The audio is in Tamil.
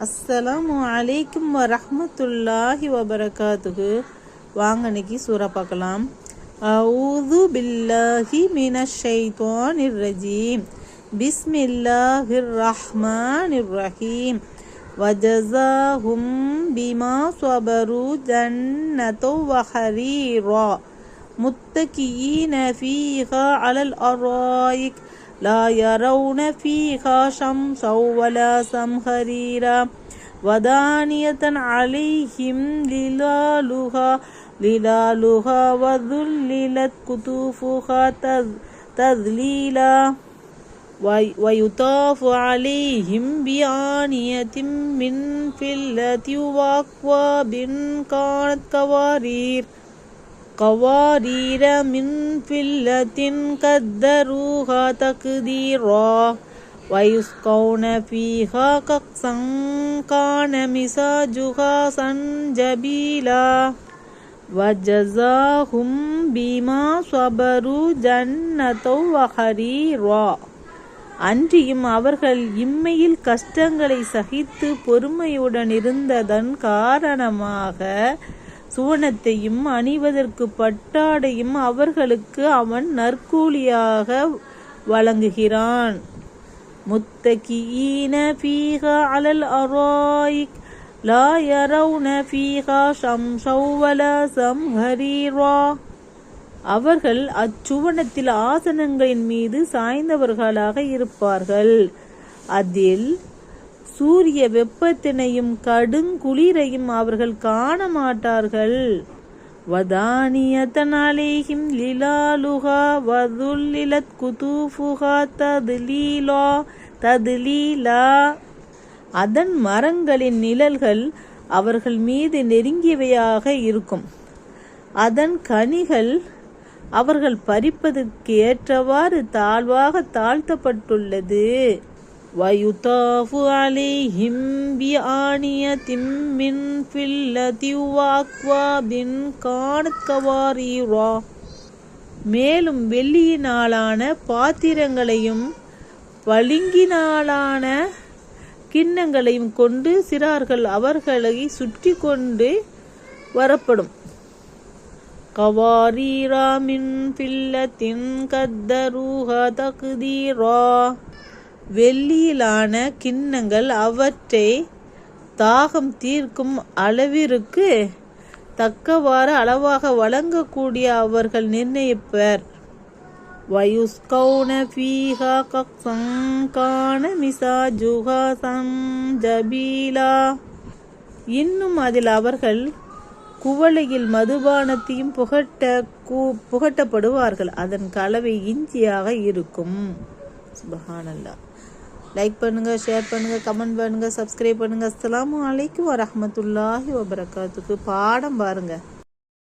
அஸ்ஸலாமு அலைக்கும் வரஹ்மத்துல்லாஹி வபரகாத்துஹு. வாங்க இன்னைக்கு சூரா பார்க்கலாம். அஊது பில்லாஹி மினஷ் ஷைத்தானிர் ரஜீம். பிஸ்மில்லாஹிர் ரஹ்மானிர் ரஹீம். வஜஸாஹும் பிமா ஸபரு ஜன்னத்து வஹரீரா முத்தகியீன ஃபீஹா அலல் அராயிக் لا يرون فيها شمسا ولا زمهريرا ودانية عليهم ظلالها وذللت قطوفها تذليلا ويطاف عليهم بآنية من فضة وأكواب كانت قوارير من فضة قدروها تقديرا ويسقون فيها كأسا كان مزاجها زنجبيلا وجزاهم بما صبروا جنة وحريرا. அன்றியும் அவர்கள் இம்மையில் கஷ்டங்களை சகித்து பொறுமையுடன் இருந்ததன் காரணமாக சுவனத்தையும் அணிவதற்கு பட்டாடையும் அவர்களுக்கு அவன் நற்கூலியாக வழங்குகிறான். முத்தகியீன ஃபீஹா அலல் அராயிக் லா யரவுன ஃபீஹா ஷம்ஸன் வலா ஸம்ஹரீரா. அவர்கள் அச்சுவனத்தில் ஆசனங்களின் மீது சாய்ந்தவர்களாக இருப்பார்கள். அதில் சூரிய வெப்பத்தினையும் கடுங்குளிரையும் அவர்கள் காண மாட்டார்கள். வதானியத்தன் அலைஹிம் லிலாலுஹா வதுல்லிலத் குதூஃபுஹா ததுலீலா. அதன் மரங்களின் நிழல்கள் அவர்கள் மீது நெருங்கியவையாக இருக்கும். அதன் கனிகள் அவர்கள் பறிப்பதற்கு ஏற்றவாறு தாழ்வாக தாழ்த்தப்பட்டுள்ளது. وَيُطَافُ عَلَيْهِمْ بِآنِيَةٍ مِّن فِضَّةٍ وَأَكْوَابٍ كَانَتْ قَوَارِيرَا. மேலும் வெள்ளியினாலான பாத்திரங்களையும் பளிங்கினாலான கிண்ணங்களையும் கொண்டு சிறார்கள் அவர்களை சுற்றி கொண்டு வரப்படும். கவாரீரா மின் ஃபில்லத்தின் கத்தரூஹா தக்தீரா. வெள்ளியிலான கிண்ணங்கள் அவற்றை தாகம் தீர்க்கும் அளவிற்கு தக்கவாறு அளவாக வழங்கக்கூடிய அவர்கள் நிர்ணயிப்பர். வயுஸ்கௌன ஃபீஹா கக்ஸன் கான மிஸாஜுஹா ஸன்ஜபீலா. இன்னும் அதில் அவர்கள் குவளையில் மதுபானத்தையும் புகட்டப்படுவார்கள். அதன் கலவை இஞ்சியாக இருக்கும். சுப்ஹானல்லாஹ். லைக் பண்ணுங்க, ஷேர் பண்ணுங்க, கமெண்ட் பண்ணுங்க, சப்ஸ்கிரைப் பண்ணுங்க. அஸ்ஸலாமு அலைக்கும் வரஹ்மத்துல்லாஹி வபரகாத்துஹு. பாடம் பாருங்க.